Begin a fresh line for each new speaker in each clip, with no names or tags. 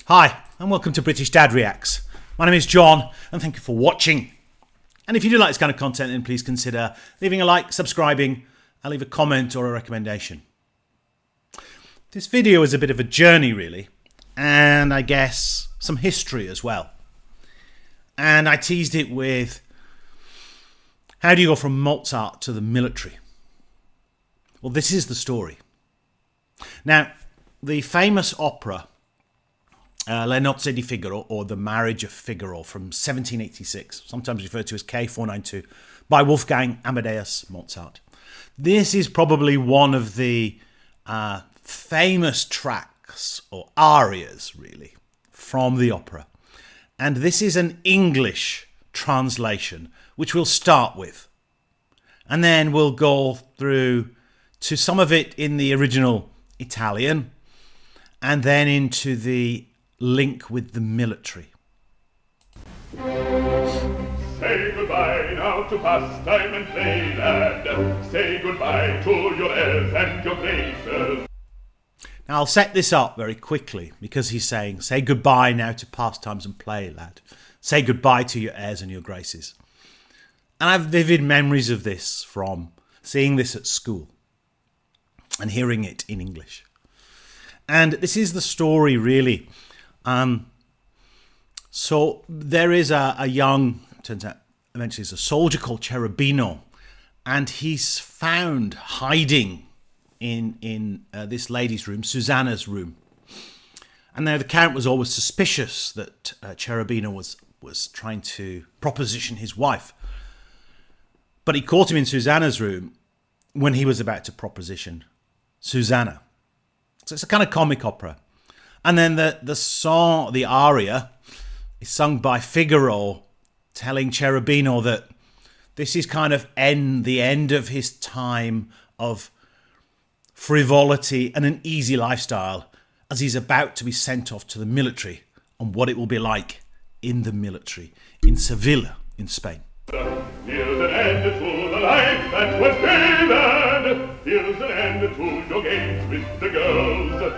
Hi, and welcome to British Dad Reacts. My name is John, and thank you for watching. And if you do like this kind of content, then please consider leaving a like, subscribing, and leave a comment or a recommendation. This video is a bit of a journey, really, and I guess some history as well. And I teased it with, how do you go from Mozart to the military? Well, this is the story. Now, the famous opera, Nozze di Figaro, or The Marriage of Figaro from 1786, sometimes referred to as K492, by Wolfgang Amadeus Mozart. This is probably one of the famous tracks, or arias really, from the opera. And this is an English translation, which we'll start with. And then we'll go through to some of it in the original Italian, and then into the link with the military.
Say goodbye now to pastime and play, lad. Say goodbye to your airs and your graces.
Now I'll set this up very quickly because he's saying, say goodbye now to pastimes and play, lad. Say goodbye to your airs and your graces. And I have vivid memories of this from seeing this at school and hearing it in English. And this is the story, really. So there is a young, turns out eventually he's a soldier called Cherubino, and he's found hiding in this lady's room, Susanna's room. And now the Count was always suspicious that Cherubino was trying to proposition his wife. But he caught him in Susanna's room when he was about to proposition Susanna. So it's a kind of comic opera. And then the song, the aria, is sung by Figaro, telling Cherubino that this is kind of the end of his time of frivolity and an easy lifestyle, as he's about to be sent off to the military, and what it will be like in the military in Seville, in Spain.
Here's an end to the life that was given. Here's an end to your games with the girls.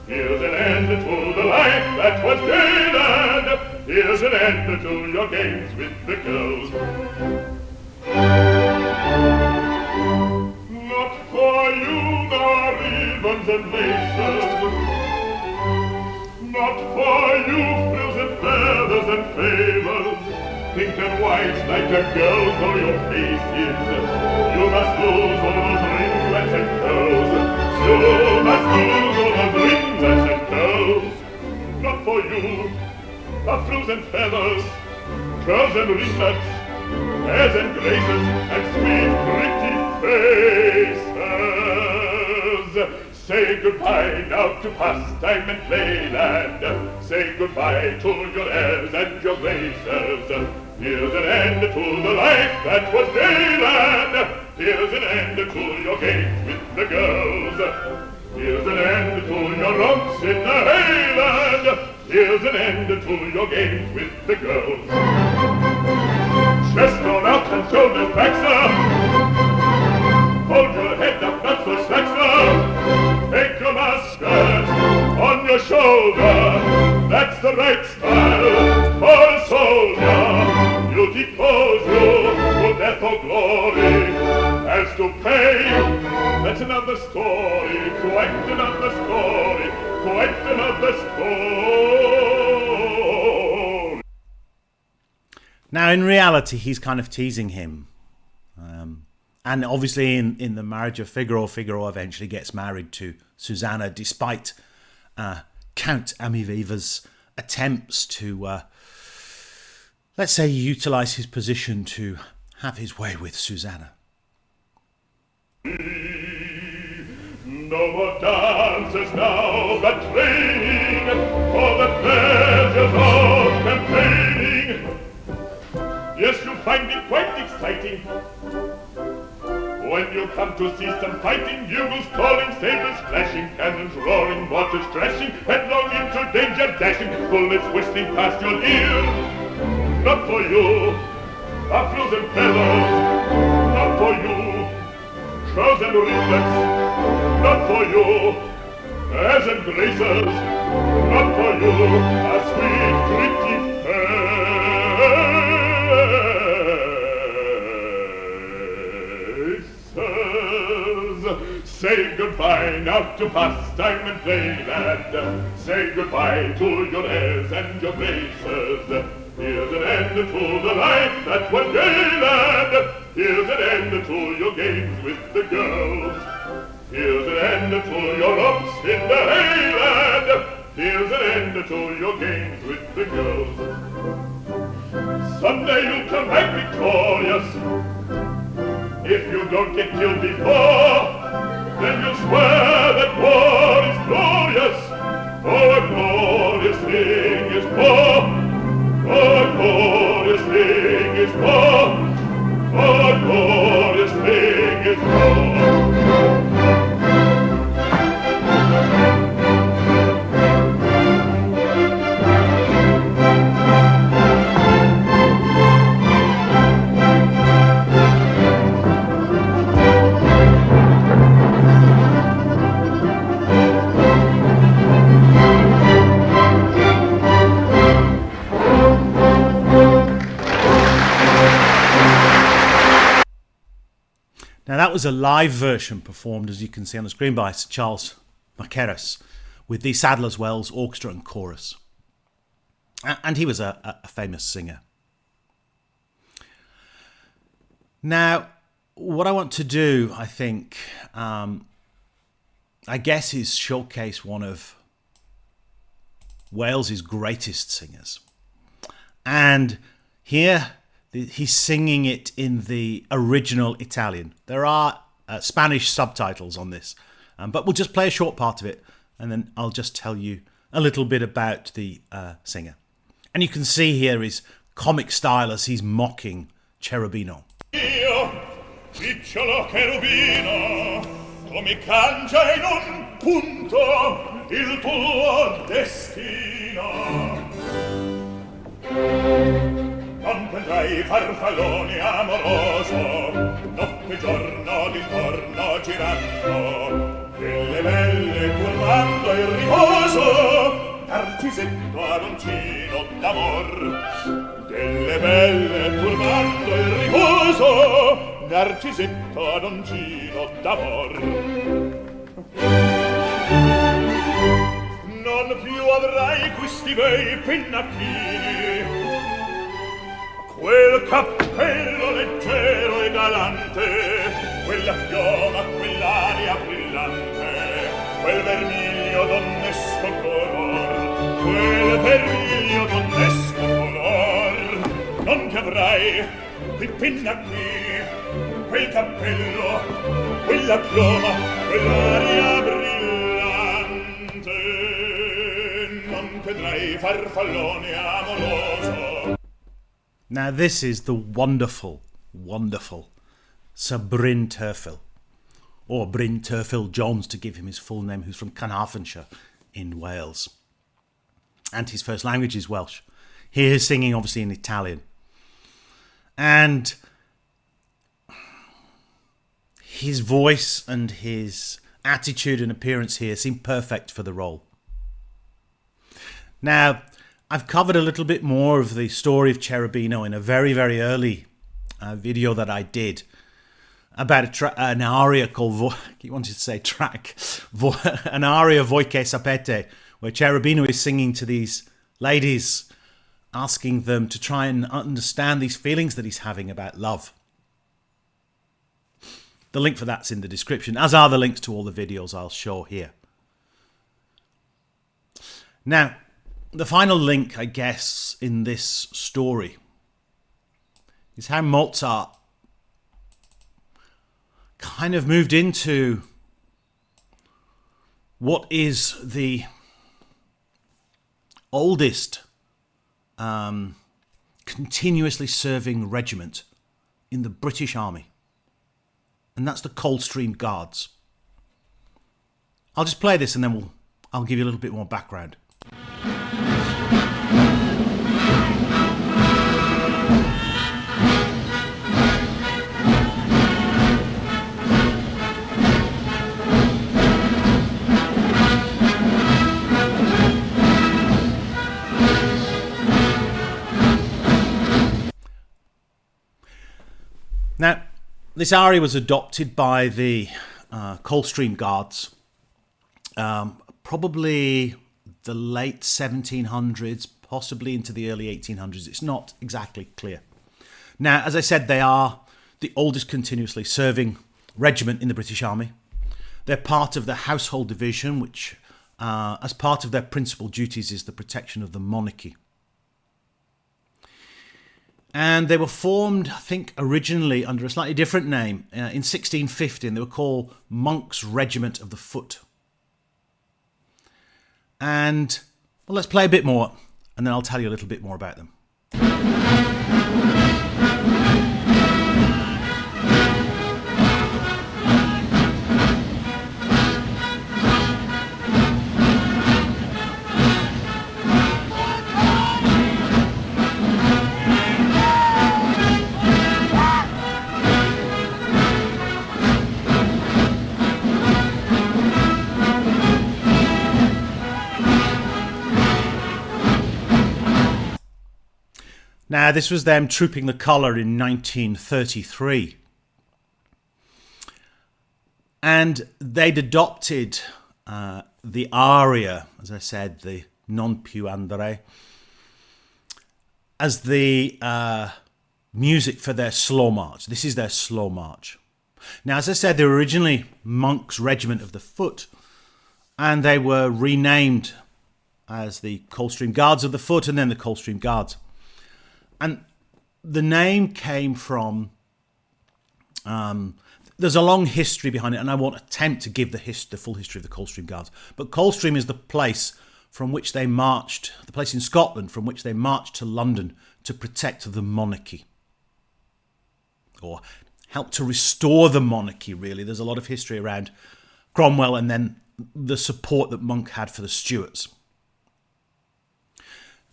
Here's an end to the life that was given. Here's an end to your games with the girls. Not for you, nor ribbons and laces. Not for you, frills and feathers and favors. Pink and white like a girl for your faces. You must lose all those ringlets and curls. You must lose all those ringlets and curls. Not for you, but frills and feathers, curls and ringlets, airs and graces, and sweet pretty faces. Say goodbye now to pastime and play, lad. Say goodbye to your airs and your graces. Here's an end to the life that was gay, lad. Here's an end to your games with the girls. Here's an end to your romps in the hay, lad. Here's an end to your games with the girls. Chest thrown out and shoulders back, sir. Hold your head up, not so slack, sir. Take your musket on your shoulder. That's the right style for a soldier. Duty calls you to death or glory. As to pay, that's another story. Quite another story. Quite another story.
Now, in reality, he's kind of teasing him. And obviously in The Marriage of Figaro, Figaro eventually gets married to Susanna, despite Count Amaviva's attempts to, let's say, utilize his position to have his way with Susanna.
No more dances now, but training for the pleasures of campaigning. Yes, you'll find it quite exciting when you come to see some fighting. Bugles calling, sabers flashing, cannons roaring, waters crashing, headlong into danger dashing, bullets whistling past your ear. Not for you, ruffles and feathers. Not for you, shrouds and ringlets. Not for you, airs and graces. not for you, a sweet pretty faces. Say goodbye now to pastime and play, lad. Say goodbye to your airs and your graces. Here's an end to the life that was gay, lad. Here's an end to your games with the girls. Here's an end to your romps in the hay, lad. Here's an end to your games with the girls. Someday you'll come back victorious. If you don't get killed before, then you'll swear that war is glorious. Oh, a glorious thing is war. Oh, a glorious thing is war. Oh, a glorious thing is war.
Now that was a live version performed, as you can see on the screen, by Sir Charles Mackerras with the Sadler's Wells Orchestra and Chorus. And he was a famous singer. Now, what I want to do, I think, I guess, is showcase one of Wales's greatest singers. And here he's singing it in the original Italian. There are Spanish subtitles on this, but we'll just play a short part of it, and then I'll just tell you a little bit about the singer. And you can see here his comic style as he's mocking Cherubino.
Io, piccolo cherubino, tu mi cangia in un punto il tuo destino. Non prendrai farfallone amoroso, notte e giorno d'intorno girando, delle belle turbando il riposo, narcisetto adoncino d'amor. Delle belle turbando il riposo, narcisetto adoncino d'amor. Non più avrai questi bei pennacchini, quel cappello leggero e galante, quella chioma, quell'aria brillante, quel vermiglio donnesco color, quel vermiglio donnesco color. Non ti avrai quei pennacchini, quel cappello, quella chioma, quell'aria brillante, non vedrai farfallone amoroso.
Now this is the wonderful, wonderful Sir Bryn Terfel, or Bryn Terfel Jones to give him his full name, who's from Carnarvonshire in Wales. And his first language is Welsh. Here he's singing obviously in Italian. And his voice and his attitude and appearance here seem perfect for the role. Now, I've covered a little bit more of the story of Cherubino in a very, very early video that I did about an aria called, you wanted to say track, an aria Voi che sapete, where Cherubino is singing to these ladies, asking them to try and understand these feelings that he's having about love. The link for that's in the description, as are the links to all the videos I'll show here. Now, the final link, I guess, in this story is how Mozart kind of moved into what is the oldest continuously serving regiment in the British Army, and that's the Coldstream Guards. I'll just play this and then I'll give you a little bit more background. Now, this aria was adopted by the Coldstream Guards, probably the late 1700s, possibly into the early 1800s. It's not exactly clear. Now, as I said, they are the oldest continuously serving regiment in the British Army. They're part of the Household Division, which, as part of their principal duties, is the protection of the monarchy. And they were formed, I think, originally under a slightly different name. In 1650, and they were called Monk's Regiment of the Foot. And, well, let's play a bit more, and then I'll tell you a little bit more about them. Now, this was them trooping the colour in 1933. And they'd adopted the aria, as I said, the non-Piu Andrai, as the music for their slow march. This is their slow march. Now, as I said, they were originally Monk's Regiment of the Foot, and they were renamed as the Coldstream Guards of the Foot and then the Coldstream Guards. And the name came from, there's a long history behind it, and I won't attempt to give the full history of the Coldstream Guards. But Coldstream is the place from which they marched, the place in Scotland from which they marched to London to protect the monarchy. Or help to restore the monarchy, really. There's a lot of history around Cromwell and then the support that Monk had for the Stuarts.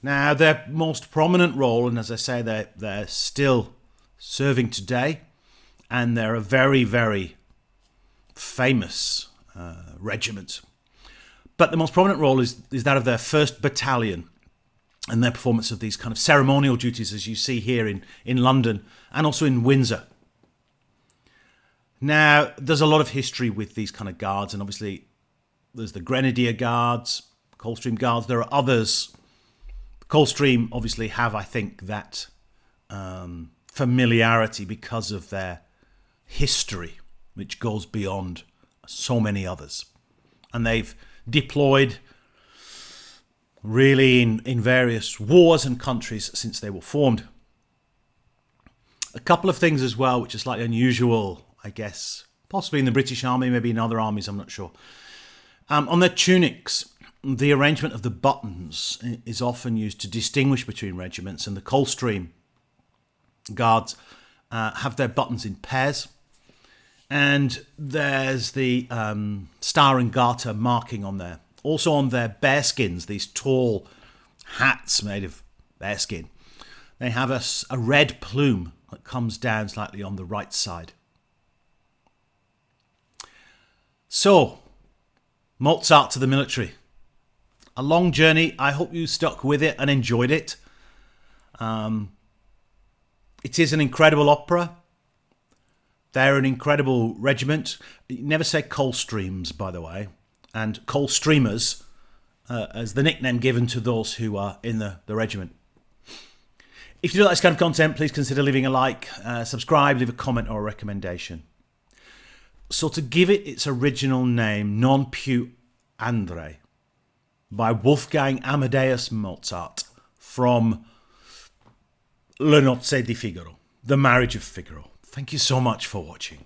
Now, their most prominent role, and as I say, they're still serving today, and they're a very, very famous regiment. But the most prominent role is that of their 1st Battalion and their performance of these kind of ceremonial duties, as you see here in London and also in Windsor. Now, there's a lot of history with these kind of guards, and obviously there's the Grenadier Guards, Coldstream Guards, there are others. Coldstream obviously have, I think, that familiarity because of their history, which goes beyond so many others. And they've deployed really in various wars and countries since they were formed. A couple of things as well, which are slightly unusual, I guess, possibly in the British Army, maybe in other armies, I'm not sure. On their tunics, the arrangement of the buttons is often used to distinguish between regiments, and the Coldstream Guards have their buttons in pairs. And there's the star and garter marking on there. Also on their bearskins, these tall hats made of bearskin, they have a red plume that comes down slightly on the right side. So, Mozart to the military. A long journey. I hope you stuck with it and enjoyed it. It is an incredible opera. They're an incredible regiment. You never say Coldstreams, by the way. And Coldstreamers as the nickname given to those who are in the regiment. If you do like this kind of content, please consider leaving a like, subscribe, leave a comment or a recommendation. So to give it its original name, Non-Piu Andrai, by Wolfgang Amadeus Mozart from Le Nozze di Figaro, The Marriage of Figaro. Thank you so much for watching.